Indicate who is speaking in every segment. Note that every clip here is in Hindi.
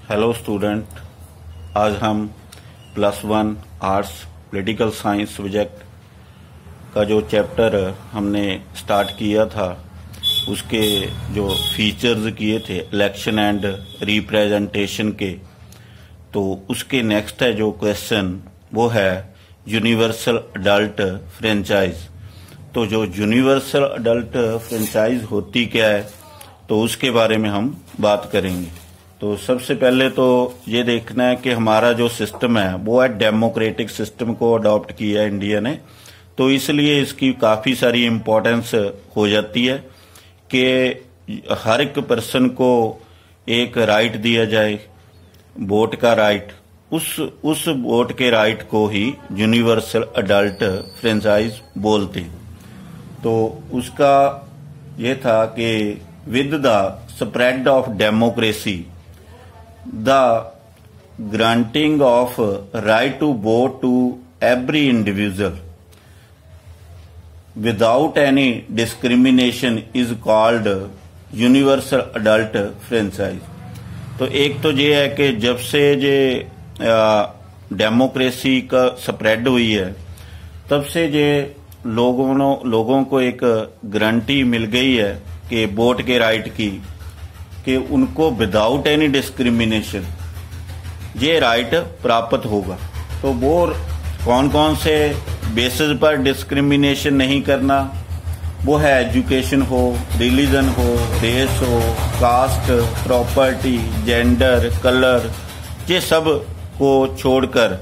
Speaker 1: हेलो स्टूडेंट, आज हम +1 आर्ट्स पॉलिटिकल साइंस सब्जेक्ट का जो चैप्टर हमने स्टार्ट किया था उसके जो फीचर्स किए थे इलेक्शन एंड रिप्रेजेंटेशन के, तो उसके नेक्स्ट है जो क्वेश्चन वो है यूनिवर्सल अडल्ट फ्रेंचाइज। तो जो यूनिवर्सल अडल्ट फ्रेंचाइज होती क्या है तो उसके बारे में हम बात करेंगे। तो सबसे पहले तो ये देखना है कि हमारा जो सिस्टम है वो है डेमोक्रेटिक सिस्टम को अडॉप्ट किया है इंडिया ने, तो इसलिए इसकी काफी सारी इम्पोर्टेंस हो जाती है कि हर एक पर्सन को एक राइट दिया जाए, वोट का राइट। उस वोट के राइट को ही यूनिवर्सल अडल्ट फ्रेंचाइज बोलते। तो उसका ये था कि with the spread of democracy the granting of right to vote to every individual without any discrimination is called universal adult franchise। तो एक तो ये है कि जब से ये डेमोक्रेसी का स्प्रेड हुई है तब से ये लोगों को एक गारंटी मिल गई है कि वोट के राइट की, कि उनको विदाउट एनी डिस्क्रिमिनेशन ये राइट प्राप्त होगा। तो वो कौन कौन से बेसिस पर डिस्क्रिमिनेशन नहीं करना, वो है एजुकेशन हो, रिलीजन हो, रेस हो, कास्ट, प्रॉपर्टी, जेंडर, कलर, ये सब को छोड़कर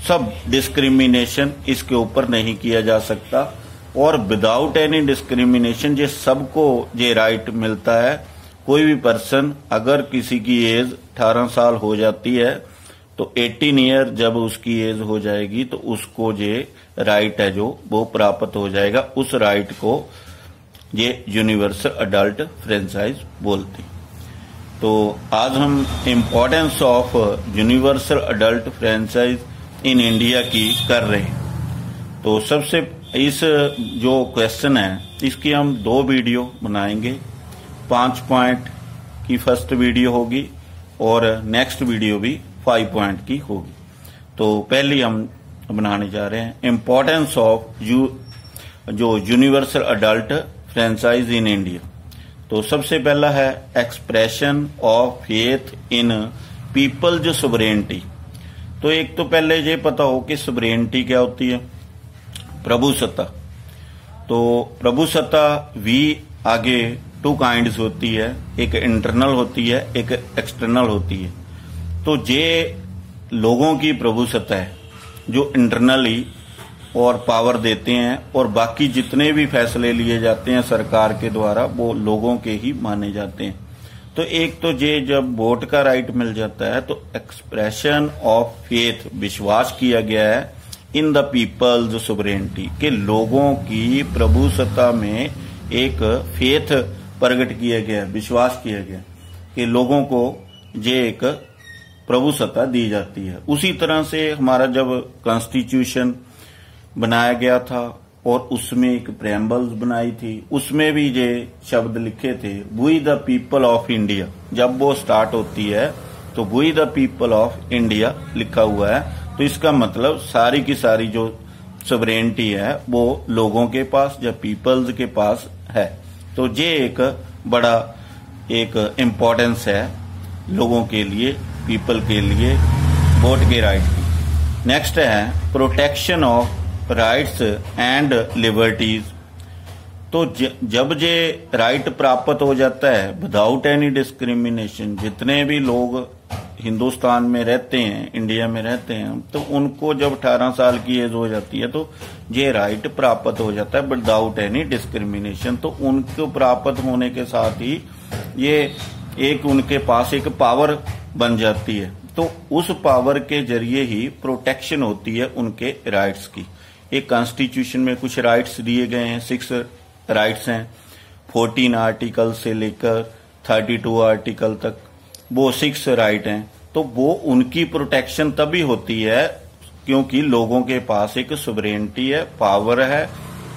Speaker 1: सब डिस्क्रिमिनेशन इसके ऊपर नहीं किया जा सकता। और विदाउट एनी डिस्क्रिमिनेशन ये सबको ये राइट मिलता है। कोई भी पर्सन अगर किसी की एज 18 साल हो जाती है तो 18 ईयर जब उसकी एज हो जाएगी तो उसको ये राइट है जो वो प्राप्त हो जाएगा। उस राइट को ये यूनिवर्सल अडल्ट फ्रेंचाइज बोलते। तो आज हम importance of universal adult franchise in India की कर रहे हैं। तो सबसे इस जो क्वेश्चन है इसकी हम 2 वीडियो बनाएंगे। 5 पॉइंट की फर्स्ट वीडियो होगी और नेक्स्ट वीडियो भी 5 पॉइंट की होगी। तो पहले हम बनाने जा रहे हैं इम्पोर्टेंस ऑफ जो universal adult franchise in India. तो सबसे पहला है expression of faith in people's sovereignty. तो एक तो पहले ये पता हो कि सोवरेनिटी क्या होती है, प्रभुसत्ता। तो प्रभुसत्ता भी आगे 2 काइंड्स होती है, एक इंटरनल होती है, एक एक्सटर्नल होती है। तो ये लोगों की प्रभुसत्ता है जो इंटरनली और पावर देते हैं और बाकी जितने भी फैसले लिए जाते हैं सरकार के द्वारा वो लोगों के ही माने जाते हैं। तो एक तो ये जब वोट का राइट मिल जाता है तो एक्सप्रेशन ऑफ फेथ, विश्वास किया गया है इन द पीपल्स सोवरेनिटी, के लोगों की प्रभुसत्ता में एक फेथ प्रकट किया गया, विश्वास किया गया कि लोगों को ये एक प्रभुसत्ता दी जाती है। उसी तरह से हमारा जब कॉन्स्टिट्यूशन बनाया गया था और उसमें एक प्रेम्बल्स बनाई थी, उसमें भी ये शब्द लिखे थे we the people of India. जब वो स्टार्ट होती है तो we the people of India लिखा हुआ है। तो इसका मतलब सारी की सारी जो सोवरेनिटी है वो लोगों के पास या पीपल्स के पास है। तो ये एक बड़ा एक इम्पोर्टेंस है लोगों के लिए, पीपल के लिए वोट के राइट की। नेक्स्ट है protection of rights and liberties. तो जब ये राइट प्राप्त हो जाता है विदाउट एनी डिस्क्रिमिनेशन, जितने भी लोग हिंदुस्तान में रहते हैं, इंडिया में रहते हैं, तो उनको जब 18 साल की एज हो जाती है तो ये राइट प्राप्त हो जाता है विदाउट एनी डिस्क्रिमिनेशन। तो उनको प्राप्त होने के साथ ही ये एक उनके पास एक पावर बन जाती है। तो उस पावर के जरिए ही प्रोटेक्शन होती है उनके राइट्स की। एक कॉन्स्टिट्यूशन में कुछ राइट्स दिए गए हैं, 6 राइट्स हैं, 14 आर्टिकल से लेकर 32 आर्टिकल तक, वो 6 राइट हैं। तो वो उनकी प्रोटेक्शन तभी होती है क्योंकि लोगों के पास एक सोवरेनिटी है, पावर है,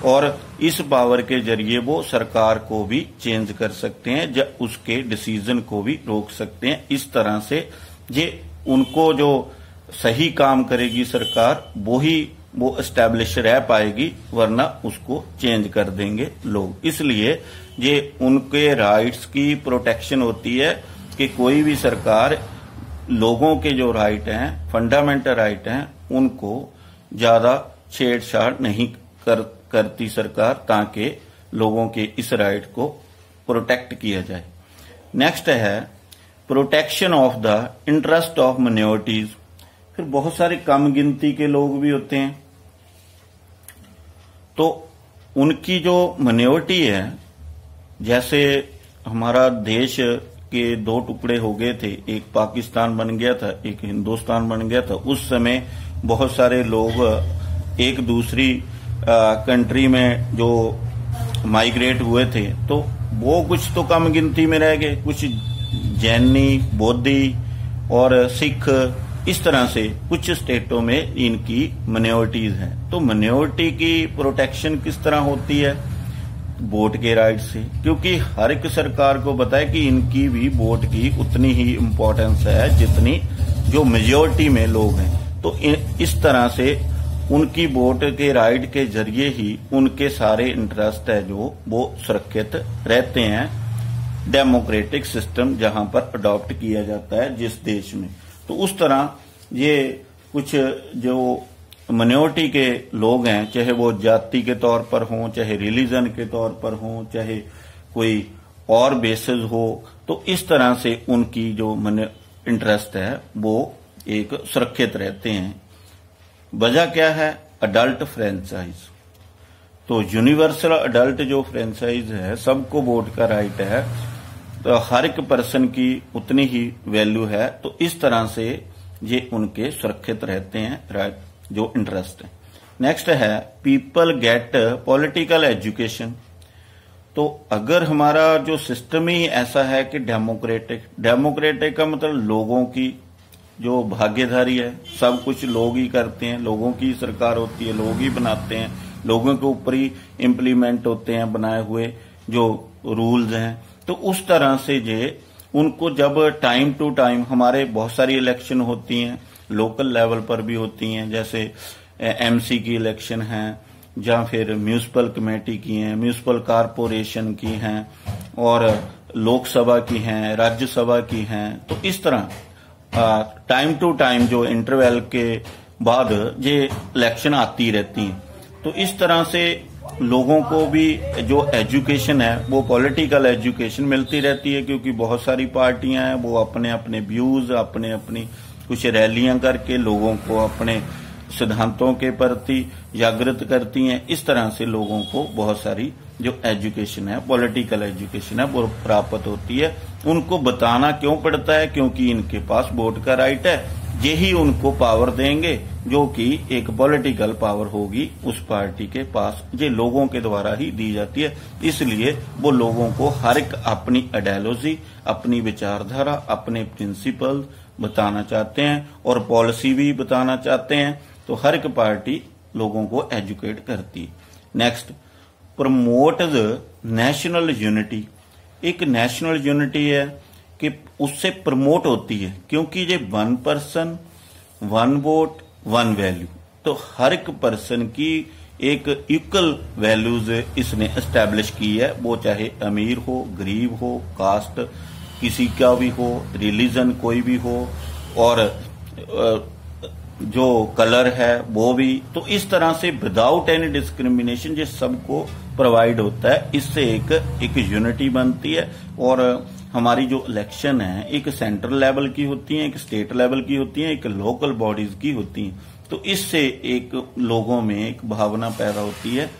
Speaker 1: और इस पावर के जरिए वो सरकार को भी चेंज कर सकते हैं या उसके डिसीजन को भी रोक सकते हैं। इस तरह से जे उनको जो सही काम करेगी सरकार वो एस्टैब्लिश रह पाएगी, वरना उसको चेंज कर देंगे लोग। इसलिए ये उनके राइट्स की प्रोटेक्शन होती है कि कोई भी सरकार लोगों के जो राइट हैं, फंडामेंटल राइट हैं, उनको ज्यादा छेड़छाड़ नहीं करती सरकार, ताकि लोगों के इस राइट को प्रोटेक्ट किया जाए। नेक्स्ट है protection of the interest of minorities. फिर बहुत सारे कम गिनती के लोग भी होते हैं, तो उनकी जो माइनॉरिटी है, जैसे हमारा देश के दो टुकड़े हो गए थे, एक पाकिस्तान बन गया था, एक हिंदुस्तान बन गया था। उस समय बहुत सारे लोग एक दूसरी कंट्री में जो माइग्रेट हुए थे, तो वो कुछ तो कम गिनती में रह गए, कुछ जैनी, बौद्धि और सिख, इस तरह से कुछ स्टेटों में इनकी माइनॉरिटीज हैं। तो माइनॉरिटी की प्रोटेक्शन किस तरह होती है? वोट के राइट से, क्योंकि हर एक सरकार को पता है कि इनकी भी वोट की उतनी ही इम्पोर्टेंस है जितनी जो मेजोरिटी में लोग हैं। तो इस तरह से उनकी वोट के राइट के जरिए ही उनके सारे इंटरेस्ट है जो वो सुरक्षित रहते हैं, डेमोक्रेटिक सिस्टम जहां पर अडॉप्ट किया जाता है जिस देश में। तो उस तरह ये कुछ जो माइनॉरिटी के लोग हैं, चाहे वो जाति के तौर पर हों, चाहे रिलीजन के तौर पर हों, चाहे कोई और बेसिस हो, तो इस तरह से उनकी जो इंटरेस्ट है वो एक सुरक्षित रहते हैं। वजह क्या है? Adult franchise. तो यूनिवर्सल अडल्ट जो फ्रेंचाइज है, सबको वोट का राइट है, तो हर एक पर्सन की उतनी ही वैल्यू है। तो इस तरह से ये उनके सुरक्षित रहते हैं राइट, जो इंटरेस्ट है। नेक्स्ट है पीपल गेट पॉलिटिकल एजुकेशन। तो अगर हमारा जो सिस्टम ही ऐसा है कि डेमोक्रेटिक का मतलब लोगों की जो भागीदारी है, सब कुछ लोग ही करते हैं, लोगों की सरकार होती है, लोग ही बनाते हैं, लोगों के ऊपर ही इम्प्लीमेंट होते हैं बनाए हुए जो रूल्स हैं। तो उस तरह से ये उनको जब टाइम टू टाइम, हमारे बहुत सारी इलेक्शन होती हैं, लोकल लेवल पर भी होती हैं, जैसे एमसी की इलेक्शन है, या फिर म्यूनिसिपल कमेटी की हैं, म्यूनिसिपल कारपोरेशन की हैं, और लोकसभा की हैं, राज्यसभा की हैं। तो इस तरह टाइम टू टाइम जो इंटरवल के बाद ये इलेक्शन आती रहती हैं। तो इस तरह से लोगों को भी जो एजुकेशन है वो पॉलिटिकल एजुकेशन मिलती रहती है, क्योंकि बहुत सारी पार्टियां हैं, वो अपने अपने व्यूज, अपने अपनी कुछ रैलियां करके लोगों को अपने सिद्धांतों के प्रति जागृत करती हैं। इस तरह से लोगों को बहुत सारी जो एजुकेशन है, पॉलिटिकल एजुकेशन है, वो प्राप्त होती है। उनको बताना क्यों पड़ता है? क्योंकि इनके पास वोट का राइट है, यही उनको पावर देंगे, जो कि एक पॉलिटिकल पावर होगी उस पार्टी के पास, ये लोगों के द्वारा ही दी जाती है। इसलिए वो लोगों को हर एक अपनी आइडियोलॉजी, अपनी विचारधारा, अपने प्रिंसिपल बताना चाहते हैं और पॉलिसी भी बताना चाहते हैं। तो हर एक पार्टी लोगों को एजुकेट करती है। Next, promote the national unity. एक नेशनल यूनिटी है कि उससे प्रमोट होती है, क्योंकि ये 1 पर्सन 1 वोट 1 वैल्यू, तो हर एक पर्सन की एक इक्वल वैल्यूज इसने एस्टैब्लिश की है, वो चाहे अमीर हो, गरीब हो, कास्ट किसी का भी हो, रिलीजन कोई भी हो, और जो कलर है वो भी। तो इस तरह से विदाउट एनी डिस्क्रिमिनेशन ये सबको प्रोवाइड होता है। इससे एक यूनिटी बनती है। और हमारी जो इलेक्शन है एक सेंट्रल लेवल की होती है, एक स्टेट लेवल की होती है, एक लोकल बॉडीज की होती है। तो इससे एक लोगों में एक भावना पैदा होती है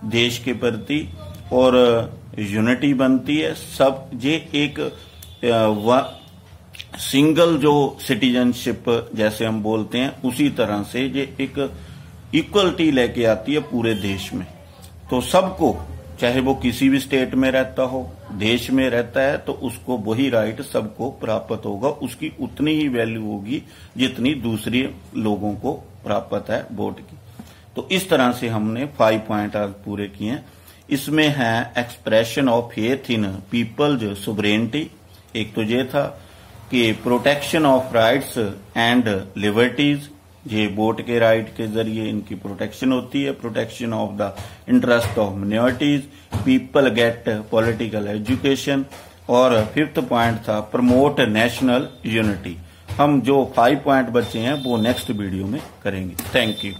Speaker 1: देश के प्रति और यूनिटी बनती है। सब ये एक सिंगल जो सिटीजनशिप जैसे हम बोलते हैं, उसी तरह से ये एक इक्वलिटी लेके आती है पूरे देश में। तो सबको, चाहे वो किसी भी स्टेट में रहता हो, देश में रहता है, तो उसको वही राइट सबको प्राप्त होगा, उसकी उतनी ही वैल्यू होगी जितनी दूसरी लोगों को प्राप्त है वोट की। तो इस तरह से हमने 5 पॉइंट आज पूरे किए हैं। इसमें है expression of faith in people's sovereignty, एक तो ये था। कि protection of rights and liberties, ये वोट के राइट के जरिए इनकी प्रोटेक्शन होती है, protection of the interest of minorities, people get political education, और 5th पॉइंट था प्रमोट नेशनल यूनिटी। हम जो 5 पॉइंट बचे हैं वो नेक्स्ट वीडियो में करेंगे। Thank you.